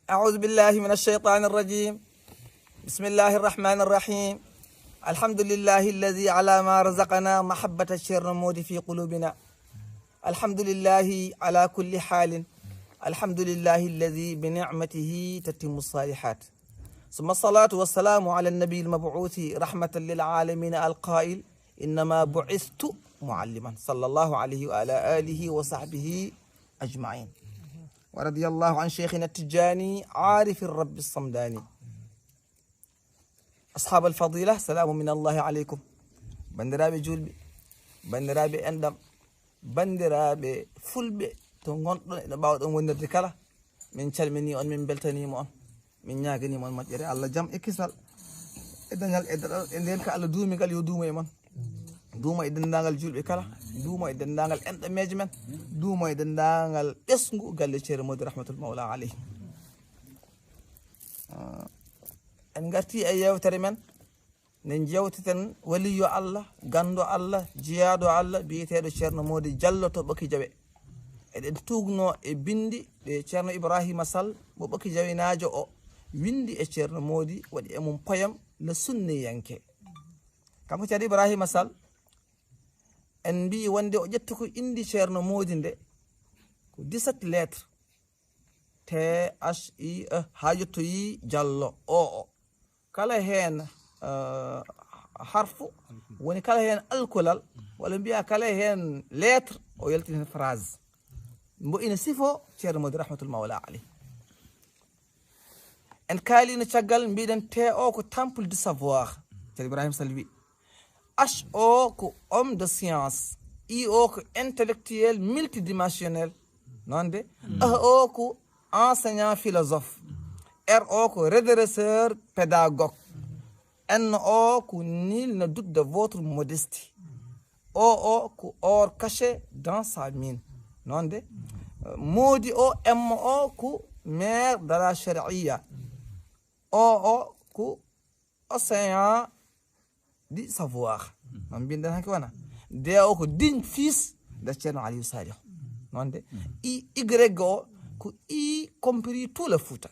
أعوذ بالله من الشيطان الرجيم. بسم الله الرحمن الرحيم. الحمد لله الذي على ما رزقنا محبة الشرمود في قلوبنا. الحمد لله على كل حال. الحمد لله الذي بنعمته تتم الصالحات. ثم الصلاة والسلام على النبي المبعوث رحمة للعالمين القائل إنما بعثت معلما صلى الله عليه وعلى آله وصحبه أجمعين. ورضي الله عن شيخنا التجاني عارف الرب الصمداني. أصحاب الفضيلة سلام من الله عليكم. بندرابي جولبي بندرابي أندم بندرابي فلبي تونغون باود وندرتي كلا من calmini on min beltanimo on min ñaganimo on moƴƴere Allah jaam e kisal e dañal e nden ko Allah duumigal yo duuma e mon duuma e dendagal julɓe kala duuma e dendagal enɗameje men duuma e dendagal ɓesgu galle ceere Modou Rahmatul Mawla alayhi. en garti e yewtere men ne jewteten waliyo Allah gando Allah jiyaɗo Allah biyeteɗo ceerno Modou Diallo to Ɓoki Jawe. eɗen tugno e bindi ɗe ceerno Ibrahima Sall mo Ɓoki Jawinajo o windi e ceerno Modou waɗi e mum poyam le sunniyanke. kanko ceerno Ibrahima Sall en mbi wonde o ƴetti ko indi ceerno Modou nde ko 17 lettres THIE ha yettoyi Diallo o kala hen harfu woni kala hen alkolal walla mbiya kala hen lettre o yaltini hen phrase mbo ina sifo ceerno Modou Rahmatul Mawla alayhi. en kaalino caggal mbiɗen te o ko temple du savoir ceerno Ibrahima Sall wi. H o ko homme de science. I o ko intellectuel multidimensionnel nonde. E o ko enseignant philosophe. R o ko redresseur pédagogue. N o ko nul ne doute de votre modestie. O ko or caché dans sa mine nonde. Modi o M o ko maire de la charia. O ko océan du savoir non mbiɗen hanke wona. D o ko digne fils de ceerno Aliou Sadio nonde. Y o ko y compris tout le Fouta.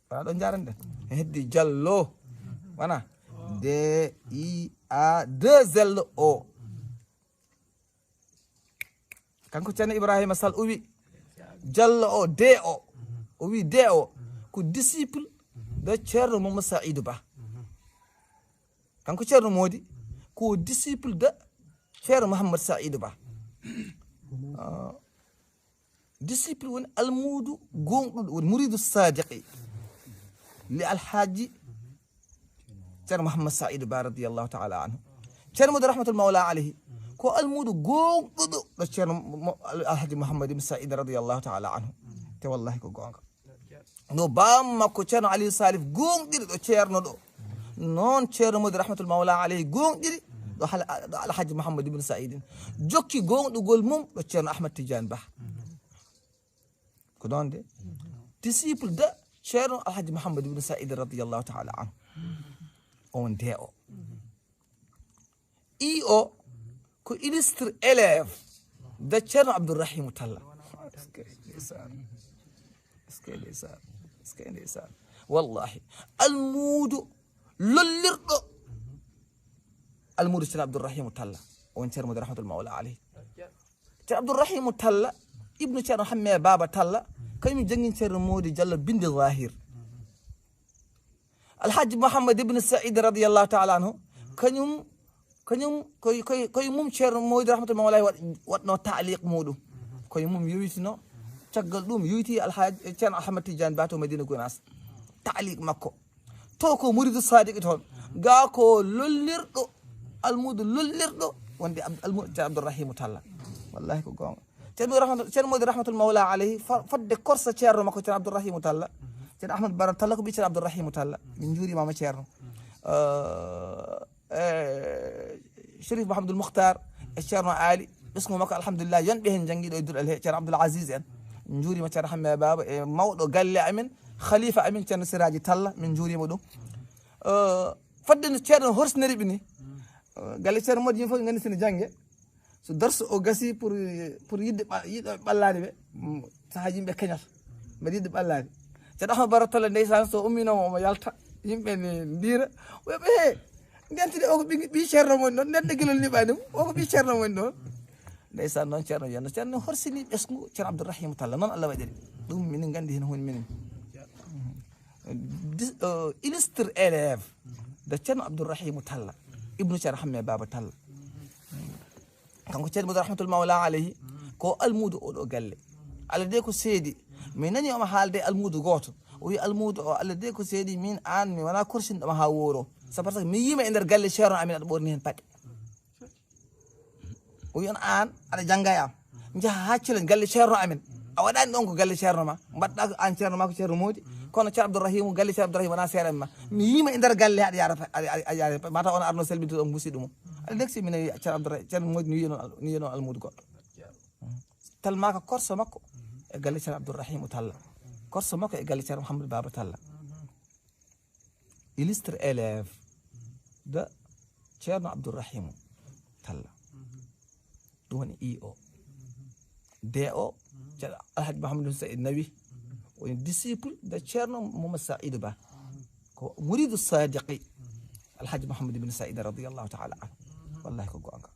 wala ɗo jaranɗen e heddi Diallo wona DIA2LO. kanko ceerno Ibrahima Sall o wi Diallo o D o wi D o ko disciple de ceerno Mamadou Saïdou Ba. kanko ceerno Modou ko disciple de ceerno Mouhammad Saïdou Ba. disciple woni almudu gonɗuɗo woni muridu sadiqi li alhaji ceerno Mouhammad Saïdou Ba radiyallahu taala anhu. ceerno Modou Rahmatul Mawla alayhi ko almudu gonɗuɗo ɗo ceerno alhaji Mouhammad ibn Saïd radiyallahu taala anhu. te wallahi ko gonga no bammakko ceerno Aliou Salif gonɗiri ɗo ceerno ɗo noon ceerno Modou Rahmatul Mawla alayhi gonɗiri ɗo alhaji Mouhammad ibn Saïd jokki gonɗugol mum ɗo ceerno Ahmad Tidiane Ba ko ɗon de disciple de ceerno alhaji Mouhammad ibn Saïd radiyallahu taala anhu on de o. I o ko illustre élève de ceerno Abdourahimou Talla. ndeysaan wallahi almuudu lollirɗo almuudu ceerno Abdourahimou Talla on ceerno Modou Rahmatul Mawla alayhi. ceerno Abdourahimou Talla ibnu ceerno Hamme Baba Talla kañum jangin ceerno Modou Diallo binde zahir. alhaji Mouhammad ibn Saïd radiyallahu taala anhu kañum koye mum ceerno Modou Rahmatul Mawla waɗno taaliq muɗum koye mum yowitino caggal ɗum yowiti alhaji ceerno Ahmad Tidiane Ba to Madina Gounass taaliq makko to ko muridu sadiqi toon ga ko lollirɗo almudu lollirɗo wonde almudu ceerno Abdourahimou Talla wallahi ko gonga. ceerno Modou Rahmatul Mawla alayhi fodde korsa ceerno makko ceerno Abdourahimou Talla ceerno Ahmad Bara Talla ko ɓi ceerno Abdourahimou Talla min juurimama ceerno. Chérif Mouhamadoul Moukhtar e ceerno Ali ɓesgu makko alhamdulillah yonɓe hen jangguiɗo e durɗal he ceerno Abdoul Aziz en min juurima ceerno Hamme Baba e mawɗo galle amen khalifa amin ceerno Siraji Talla min juurima ɗum. fodde no ceerno horsniri ɓe ni galle ceerno Modou yimɓe fof gandi sene jangge so darsu o gasi pour yidde yiɗo ɓallade ɓe saha yimɓe keñata mbeɗa yiɗi ɓallade ceerno ahmad bara talla ndeysan so umminoma omo yalta yimɓe ne ndira oyoɓe he ndentide o ko ɓi ceerno woni ɗon nden guilol liɓani o ko ɓi ceerno woni ɗon ndeysan noon ceerno wiyatno ceerno horsini ɓesgu ceerno abdourahima talla noon Allah waɗiri ɗum minen gandi hen honi minen illustre élève de ceerno abdourahima talla ibnu ceerno hamme baba talla kanko ceerno modou rahmatul mawla alayhi ko almudo oɗo galle Allah de ko seedi mi nani omo haalde almudo goto o wi almudo o Allah de ko seedi min an mi wona korsinɗoma ha woro c'est parce que mi yima e nder galle ceerno amin aɗa ɓorni hen paɗe o wi on an aɗa jangga e am jaaha haccelen galle ceerno amin a waɗani ɗon ko galle ceerno ma mbaɗɗa ko an ceerno ma ko ceerno moodi kono ceerno abdourahima galle ceerno abdourahima wona seeɗa ma mi yima e nder galle aɗa yaara mataw on arno selbinte ɗon musidɗo mum aɗa lexi mine wi ceerno abdourahima ceerno moodi ni wiye noon almudo goɗɗo tellement ko korso makko e galle ceerno abdourahima talla korso makko e galle ceerno mouhamadou baba talla illustre élève de ceerno abdourahima talla ɗum woni io de o ceerno alhaji mahamadou saïd nawi woni disciple de ceerno mohamad saïdou ba ko muridou sadiqi alhaji mahamadou ibne saïd radiallahu taala anu wallahi ko gonga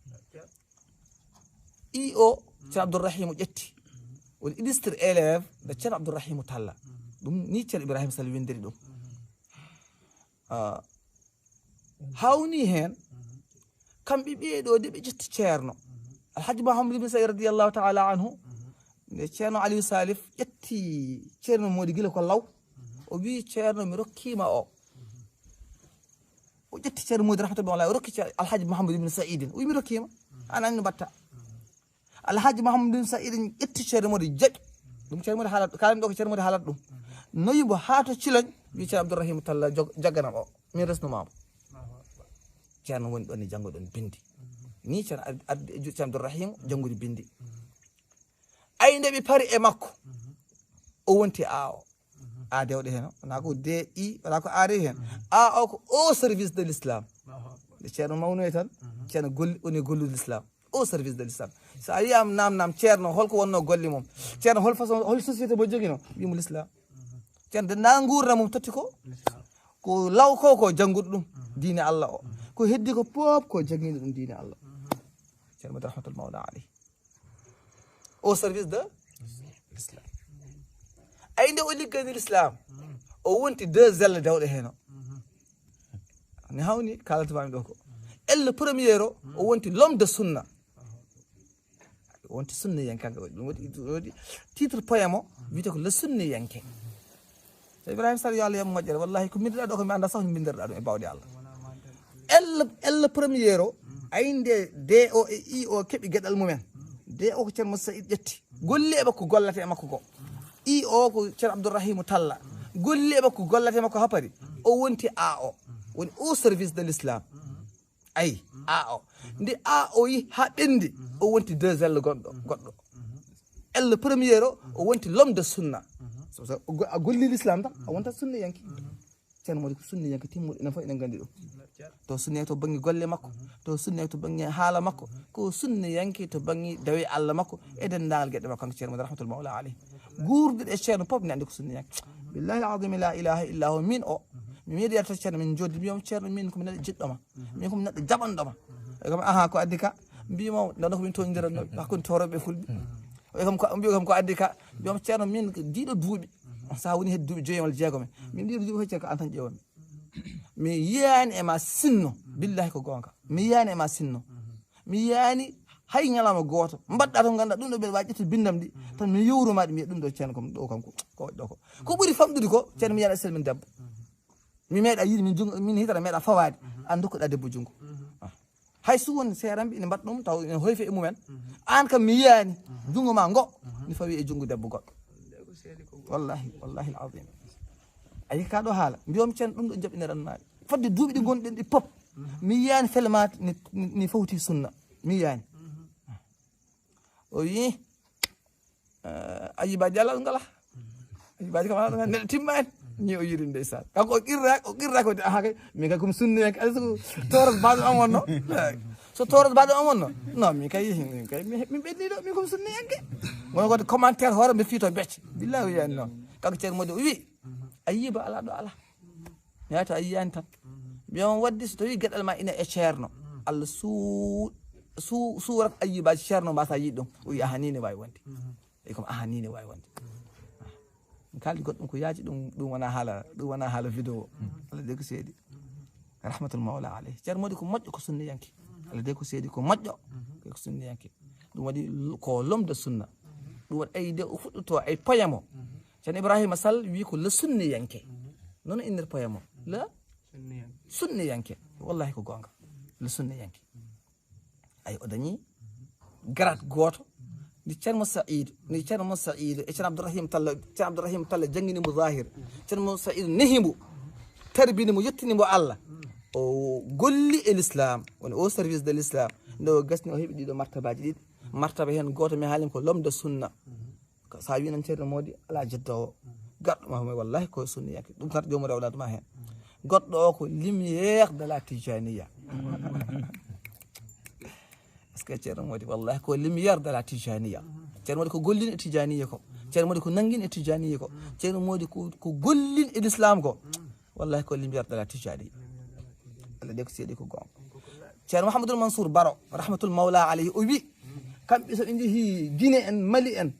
io ceerno abdourahima ƴetti woni illustre élève de ceerno abdourahima talla ɗum ni ceerno ibrahima sall windiri ɗum hawni hen kamɓe ɓeeɗo de ɓe ƴetti ceerno alhaji mahamadou ibne saïd radiallahu taala anhu nde ceerno aliou salif ƴetti ceerno modi guila ko law o wi ceerno mi rokkima o ƴetti ceerno modi rahmatullah wala o rokki alhaji mahamadou ibne saïdin o wi mi rokkima an anni mbatta alhaji mahamadou ibne saïdin ƴetti ceerno modi jaɓi ɗum ceerno modi haalat kalami ɗo ko ceerno modi haalat ɗum noyimo ha to cilañ wi ceerno abdourahima talla jagganam o min resnumama ceerno woni ɗon e janggo ɗon bindi ni ceerno ardi e ceerno abdourahima janggude bindi ay nde ɓe pari e makko o wonti a o a dewɗe hen wona ko di wona ko aari hen a o ko au service de l'islam nde ceerno mawnoy tan ceerno golli woni gollude l'islam au service de l'islam so a wiyama namnam ceerno holko wonno golle mum ceerno hol façon hol société mo joguino wimo l'islam ceerno de na gurna mum totti ko law ko janggude ɗum diine Allah o ko heddi ko pop ko jangguide ɗum diine Allah ceerno madi rahmatul mawla alayhi au service de l'islam ay nde o liggani l'islam o wonti deux ailes dewɗe hen o ne hawni kalantamami ɗo ko elle premiére o wonti l'homme de sunna o wonti sunna yanke kanko ɗum waɗi titre poème o wiyete ko le sunna yanke so ibrahima sall yo Allah yam moƴƴere wallahi ko bindirɗa ɗo ko mi anda sax no bindirɗa ɗum e bawɗe Allah elle premiére o aynde de o e i o keeɓi gueɗal mumen de o ko ceerno saïd ƴetti golli e makko gollate e makko ko i o ko ceerno abdourahima talla golli e makko gollate e makko hapari o wonti a o woni au service de l'islam ayi a o nde a o yi ha ɓendi o wonti deux ailes goɗɗo elle premiére o wonti l'homme de sunna a golli l'islam tan a wonta sunna yanki ceerno modi ko sunna yanki timmuɗo enen fof enen gandi ɗum to sunna yanki to banggue golle makko to sunna yanki to banggue haala makko ko sunna yanki to banggue dawe Allah makko e dendagal gueɗe makko kanko ceerno modi rahmatul mawla alayhi gurde ɗe ceerno pop ne andi ko sunna yanki billahi alazim la ilaha illa hu min o mi meeɗi yarta ceerno min joddi mbiyamo ceerno min komi neɗɗo jiɗɗoma min komi neɗɗo jaɓanɗoma e kam aha ko addi ka mbimo nano komin toñodiranno hakkude toroɓe fulɓe mbi kam ko addi ka mbiyamo ceerno min diɗo duuɓi sa woni hedde duuɓi 5 walla 6 min ɗiɗo duuɓi hocce ko an tan ƴewami mi yiyani e ma sinno billahi ko gonga mi yiyani e ma sinno mi yiyani hay ñalawma goto mbaɗɗa to ganduɗa ɗum ɗo ɓeɗa wawi ƴettude bindam ɗi tan mi yewrumaɗi mi wiya ɗum ɗo ceerno kom ɗo kam ko waɗi ɗo ko ɓuuri famɗude ko ceerno mi yiyaɗa sel min debbo mi meeɗa yiide min hitata meeɗa fawade an dokkuɗa debbo junggo hay so woni seeramɓe ine mbaɗa ɗum taw ene hoyfe e mumen an kam mi yiyani junggo ma ngo ni fawi e junggo debbo goɗɗo wallahi wallahi alazim ayi ka ɗo haala mbiyom ceerno ɗum ɗo jaɓɓiniranmaɗi fodde duuɓi ɗi gonɗen ɗi pop mi yiyani felemade ni fawti sunna mi yiyani o wi ayibaji Allah ɗo ngala ayibaji kam ala ɗo neɗɗo timmani ni o yiri ndeysan kanko o qirra ko aha kay min kay komi sunni yanke ala so toros baɗo am wonno so toros baɗo am wonno non min kay min ɓenniɗo min komi sunni yanke wona kode commentaire hoore mbe fiito becce billahi wiyani noon kanko ceerno modi o wi a yiiba ala ɗo ala mi yata a yiyani tan mbi on wadde so tawi gueɗal ma ina e ceerno Allah suurat ayibaji ceerno mbasa yiide ɗum o wi aha ni ne wawi wonde e comme aha ni ne wawi wonde mi kaldi goɗɗum ko yaaji ɗum wona haala vidéo Allah de ko seedi rahmatul mawla alayhi ceerno modi ko moƴƴo ko sunniyanke Allah de ko seedi ko moƴƴo ko sunniyanke ɗum waɗi ko lomde sunna ɗum waɗi ayde o fuɗɗoto ay poyamo ceerno Ibrahima Sall wi ko le sunniyanke noon innir poyamo le sunniyanke wallahi ko gonga le sunniyanke ay o dañi grade goto ni ceerno Saïd e ceerno Abdourahim Talla jangguinimo zahir ceerno Saïd nehimo tarbinimo yettinimo Allah o golli e l'islam woni au service de l'islam nde o gasni o heeɓi ɗiɗo martabaji ɗiɗi martaba hen goto mi haalima ko lomde sunna sa wi nan ceerno Mody ala jeddowo garɗo ma wallahi koye sunni yanke ɗum tan jomum rewladuma hen goɗɗo o ko lumiére de la tijaniya parce que ceerno Mody wallahi ko lumiére de la tijaniya ceerno Mody ko gollin e tijaniya ko ceerno Mody ko nanguin e tijaniya ko ceerno Mody ko gollin e l'islam ko wallahi ko lumiére de la tijaniya Allah de ko seeɗi ko gonga ceerno Mouhamadoul Mansour Baro rahmatul mawla alayhi o wi kamɓe soɓe jeehi Guinée en Mali en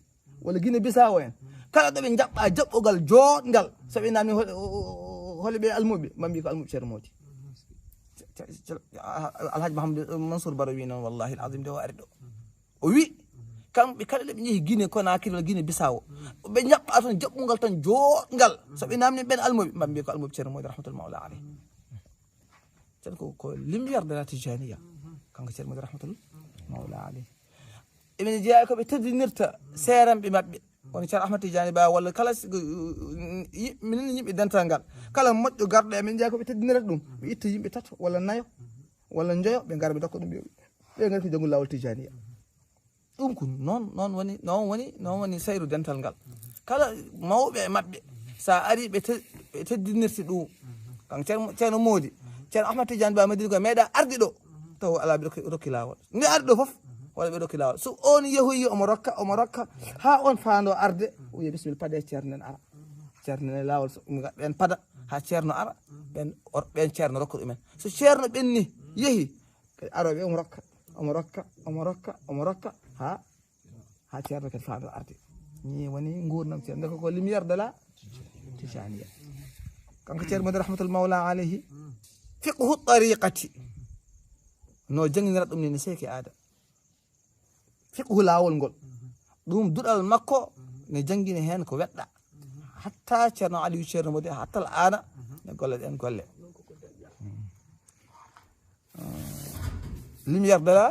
walla Guinée Bissau en kala ɗoɓe jaɓɓa jaɓɓogal joɗgal soɓe namni hole ɓe almuɓe mambi ko almuɓe ceerno Mody alhaji Mouhamadoul Mansour Baro wi noon wallahi alazim nde o ari ɗo o wi kamɓe kala ɗoɓe jeehi Guinée Conakry walla Guinée Bissau ɓe jaɓɓa toon jaɓɓugal tan joɗgal soɓe namni ɓen almuɓe mambi ko almuɓe ceerno Mody rahmatul mawla alayhi ceerno ko lumiére de la tijaniya kanko ceerno Mody rahmatul mawla alayhi emin jeeya koɓe teddinirta seeranɓe maɓɓe woni ceerno Ahmad Tidiani Ba walla kala minen yimɓe dental ngal kala moƴƴo garɗo emin jeeya koɓe teddinirata ɗum ɓe itta yimɓe tato walla nayo walla joyo ɓe gara ɓe dokka ɗum ɓe gari ko jangol lawol tijaniya ɗum ko noon woni sayru dental ngal kala mawɓe e maɓɓe sa ari ɓe teddinirti ɗum kanko ceerno Mody ceerno Ahmad Tidiani Ba Madina ko meeɗa arde ɗo taw ala ɓe rokki lawol nde arde ɗo foof walla ɓe rokki lawol so on yeehoyi omo rokka ha on faando arde o wiya bisimilla paade ceerno nen ara ceerno nen lawol ɓen paada ha ceerno ara ɓen ceerno rokka ɗumen so ceerno ɓenni yeehi kadi aroɓe omo rokka ha ceerno kadi faando arde ni woni gurdam ceerno nde ko lumiére de la tijaniya kanko ceerno Mody rahmatul mawla alayhi fiqhu tariqati no janginira ɗum ni seki aada fiqhu lawol ngol ɗum duɗal makko ne jangguini hen ko weɗɗa hatta ceerno Aliou ceerno Mody hattal ana ne golle ɗen golle lumiére de la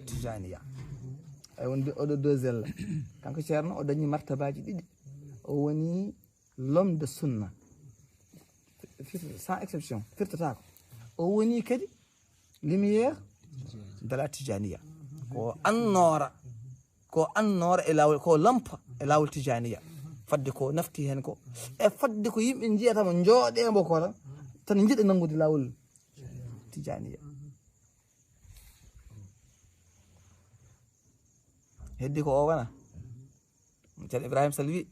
tijaniya ay woni oɗo deuxiéme kanko ceerno o dañi martabaji ɗiɗi o woni l'homme de sunna sans exception firtatako o woni kadi lumiére de la tijaniya ko annora e lawol ko lampa e lawol tijaniya fadde ko nafti hen ko e fadde ko yimɓe jiyatamo jooɗemo ko tan jiiɗa nangude lawol tijaniya heddi ko o wona ceerno Ibrahima Sall wi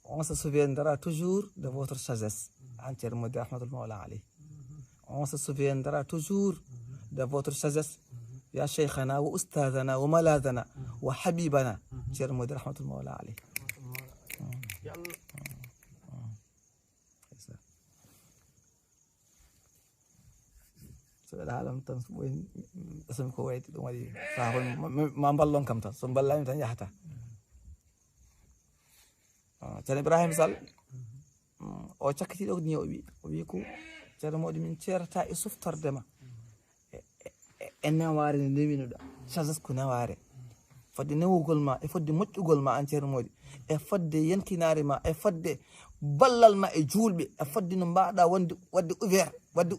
on se souviendra toujours de votre sagesse an ceerno Mody rahmatul mawla alayhi on se souviendra toujours de votre sagesse ya cheikhana wa ustadana wa maladana wa habibana ceerno Mody rahmatul mawla alayhi so ɓeɗa haalam tan so ɓoyi somi ko wayti ɗum waɗi sahol ma ballon kam tan so ballami tan yahata ceerno Ibrahima Sall o cakkitiɗo ni o wi ko ceerno Mody min ceerata e suftordema e neware nde ndewinoɗa sagesse ko neware fodde newugol ma e fodde moƴƴugol ma an ceerno Mody e fodde yankinare ma e fodde ballal ma e julɓe e fodde no mbaɗa wadde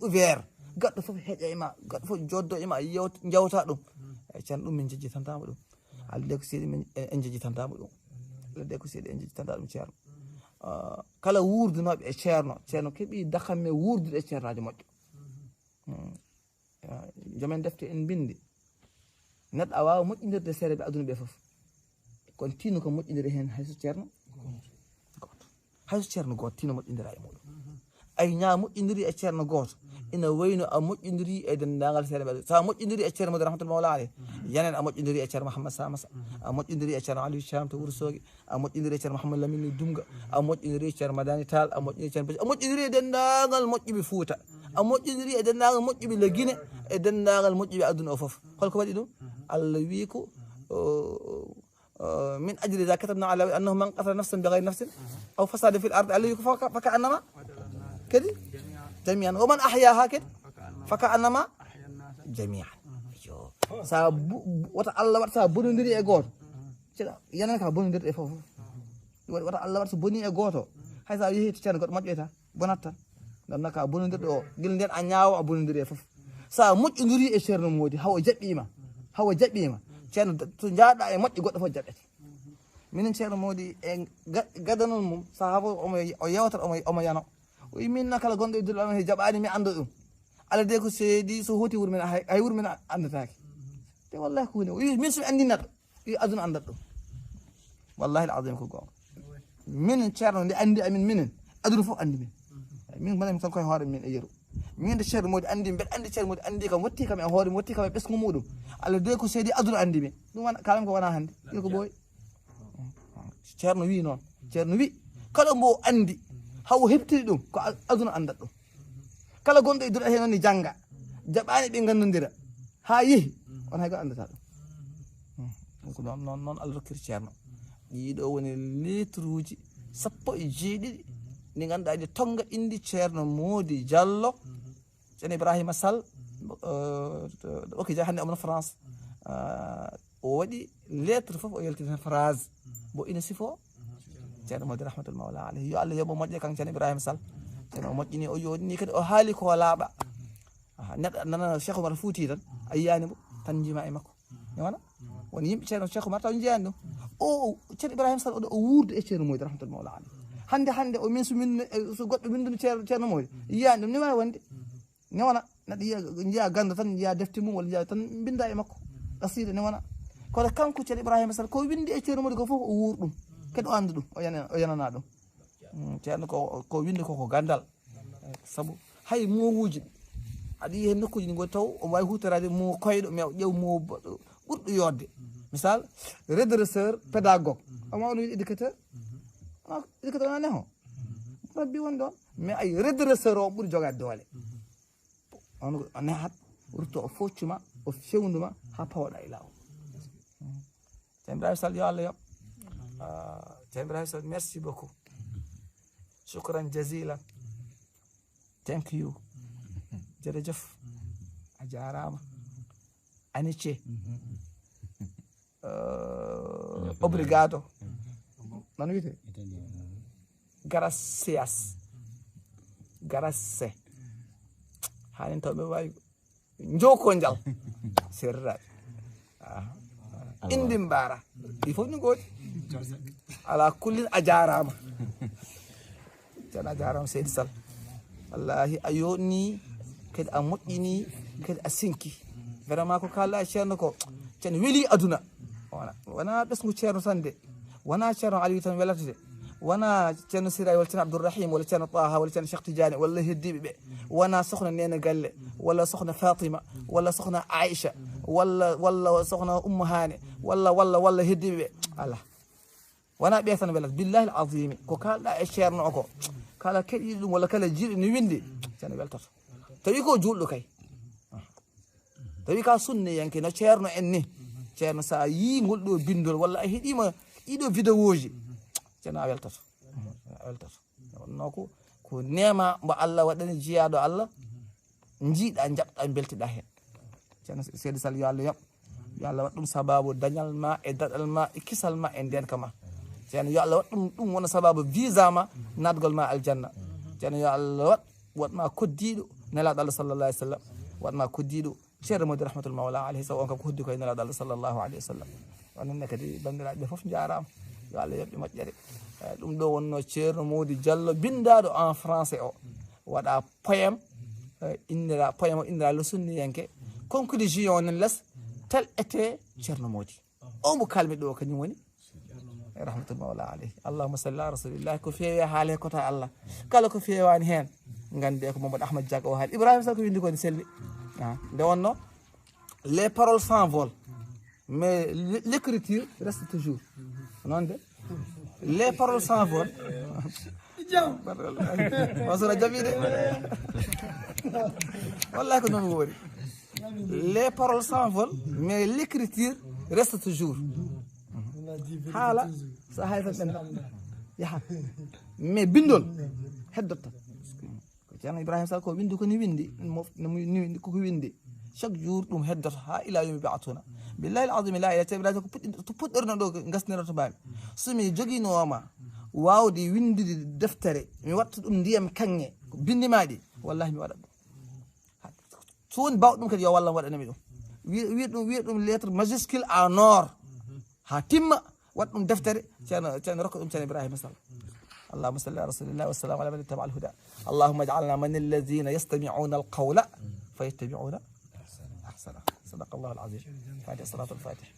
ouvert gaɗɗo foof heeƴa e ma gaɗɗo foof joddo e ma jawta ɗum e ceerno ɗum min jejjitantama ɗum haalde ko seeɗi min en jejjitantama ɗum alde ko seeɗi en jejjitanta ɗum ceerno kala wurdunoɓe e ceerno keeɓi dakamme wurdude e ceernajo moƴƴo jomen defte en bindi neɗɗo a wawa moƴƴinirde seeɗa ɓe aduna ɓe foof kono tinno ko moƴƴiniri hen hayso ceerno hayso ceerno goto tino moƴƴodira e muɗum ay ña moƴƴodiri e ceerno goto ina wayno a moƴƴodiri e dendagal seeɗa ɓeɗo sa moƴƴodiri e ceerno modi rahmatullahi mawla aleh yanen a moƴƴodiri e ceerno Mouhammad Samassa a moƴƴodiri e ceerno Aliou Thiam to Wourossogui a moƴƴodiri e ceerno Mouhammad Lamine Dunga a moƴƴodiri e ceerno Madani Tall a moƴƴodiri e ceerno a moƴƴodiri e dendagal moƴƴuɓe Fouta a moƴƴodiri e dendagal moƴƴuɓe le Guinée e dendagal moƴƴuɓe aduna o foof holko waɗi ɗum Allah wi ko min ajli za katabna ala annahu man qatala nafsan bighayri nafsin aw fasada fil ardi Allah wi ko faka annama kadi jami'an wa man ahyaha kadi faka annama jami'an yo sa wata Allah watta sa bonodiri e goto ceeɗa yanan ka bonodiri e foof wata Allah watta so boni e goto hay sa yeehi to ceerno goɗɗo moƴƴoyta bonat tan ngam naka bonodirɗo o guila nden a ñaawo a bonodiri e foof sa moƴƴodiri e ceerno Mody hawo jaɓɓima ceerno to jaaɗa e moƴƴi goɗɗo fof jaɓete minen ceerno Mody e gadanol mum sahaba o yewtat omo yano o wi min kala gonɗo e dulɗo he jaɓani mi anda ɗum ala de ko seedi so hoti wuuro men hay wuuro men andatake te wallahi ko hunde o wi min somi andi neɗɗo wi aduna andat ɗum wallahi al azim ko gonga minen ceerno nde andi amin minen aduna fof andi min manami tan koye hoore min e yeru min de ceerno Mody andi mbeɗa andi ceerno Mody andi kam watti kam e hoore mi watti kam e ɓesgu muɗum allah de ko seedi aduna andi min ɗum wona kalam ko wona hannde iko ɓooyi ceerno wi noon ceerno wi kala mbo andi hawo heɓtiri ɗum ko aduna andat ɗum kala gonɗo e dura he noon ni jangga jaɓani ɓe gandodira ha yeehi on hay goto andata ɗum ko noon Allah rokkiri ceerno ɗiɗo woni lettre uji 17 ɗi ganduɗa ɗi tonga indi ceerno Mody Diallo ceerno Ibrahima Sall oke ja hannde omno France o waɗi lettre foof o yaltini tan phrase bo ina sifo ceerno Mody rahmatullahi mawla alayhi yo Allah yoɓo moƴƴe kan ceerno Ibrahima Sall ceerno o moƴƴini o yodini kadi o haali ko laaɓa neɗɗo nana Cheikh Oumar Fouti tan a yiyani mo tan jima e makko wona won yimɓe ceerno Cheikh Oumar taw jiyani ɗum o ceerno Ibrahima Sall oɗo o wuurde e ceerno Mody rahmatullahi mawla alayhi hande o min so goɗɗo winduni ceerno Mody yiyani ɗum ni wawi wonde ne wona neɗɗo jiya ganda tan jiya defte mum walla jiya tan binda e makko qasida ne wona kono kanko ceerno Ibrahima Sall ko windi e ceerno Mody ko fof o wuur ɗum kadi o anda ɗum o yanana ɗum ceerno ko windi koko gandal saabu hay mowuji aɗa yiya hen nokkuji ɗi goni taw omo wawi hutorade mo koyɗo mais o ƴeew mo ɓurɗo yodde misal redresseur pédagogue omo wano wiide éducateur wona neho rabbi woni ɗon mais ay redresseur o ɓuuri jogade doole on o nehat rutto o foccuma o fewnduma ha pawoɗa e lawol ceerno Ibrahima Sall yo Allah yoɓ ceerno Ibrahima Sall merci beaucoup shukran jazilan thank you jërëjëf a jarama anice obrigado non wiyete gracias grazie hanin tawɓe wawi joko jal serraɓe indi mbara ɗi fof ni gooti ala kullin a jarama ceerno a jarama Seydi Sall wallahi a yoni kadi a moƴƴini kadi a sinki vraiment ko kalɗa e ceerno ko ceerno weeli aduna wona ɓesgu ceerno tan de wona ceerno Aliou tan welata de wona ceerno Siraye walla ceerno Abdourahim walla ceerno Taha walla ceerno Cheikh Tidiane walla heddiɓe ɓe wona sokhna Nene Galle walla sokhna Fatima walla sokhna Aïcha walla sokhna Oumou Hane walla heddiɓe ɓe ala wona ɓe tan welata billahi al azimi ko kalɗa e ceerno o ko kala keɗiɗi ɗum walla kala jiiɗi ni windi ceerno weltoto tawi ko julɗo kay tawi ka sunniyanke no ceerno en ni ceerno sa yi ngol ɗo bindol walla a heeɗima ɗiɗo vidéo ji ceerno a weltoto wonno ko nema mbo Allah waɗani jiyaɗo Allah jiiɗa jaɓɗa beltiɗa hen ceerno Seydi Sall yo Allah yoɓ yo Allah waɗ ɗum sababu dañal ma e daɗal ma e kisal ma e ndenka ma ceerno yo Allah waɗ ɗum wona sababu visa ma nadgol ma aljanna ceerno yo Allah waɗma koddiɗo nelaɗo Allah sallallah alih w sallam waɗma koddiɗo ceerno Mody rahmatullahi mawla alayhi sabu on kam ko hoddi koye nelaɗo Allah sallllahu alayhi wa sallam ononne kadi bandiraɓe ɓe foof jarama yo Allah yoɓɓe moƴƴere ɗum ɗo wonno ceerno Mody Diallo bindaɗo en français o waɗa poème indira poème o indira le sunniyanke conclusion nen less tel été ceerno Mody o mo kalmi ɗo kañum woni rahmatul mawla alayhi allahumma salli ala rasulillah ko feewi haale kota Allah kala ko feewani hen gande ko Mamadou Ahmad Diack o haali Ibrahima Sall ko windi ko ne selli nde wonno les paroles s'envolent mais l'écriture reste toujours non de les paroles s'envolent wasura jaɓi de wallahi ko noon woori les paroles s'envolent mais l'écriture reste toujours haala so hay tan ɓenda yaha mais bindol heddoto ko ceerno Ibrahima Sall ko windi ko ni windi koko windi chaque jour ɗum heddoto ha ila yomi baatuna billahi alazim la ilaha illa to puɗɗorno ɗo gasnirato mbami somi joguinoma wawde windide deftere mi watta ɗum ndiyam kanŋe ko bindimaɗi wallahi mi waɗat ɗum so woni bawɗo ɗum kadi yo wallam waɗanami ɗum wiya ɗum lettre majuscule en or ha timma waɗ ɗum deftere ceerno rokka ɗum ceerno Ibrahima Sall اللهم صل على رسول الله والسلام على من اتبع الهدى اللهم اجعلنا من الذين يستمعون القول فيتبعون احسنه صدق الله العظيم فاتح صلاة الفاتح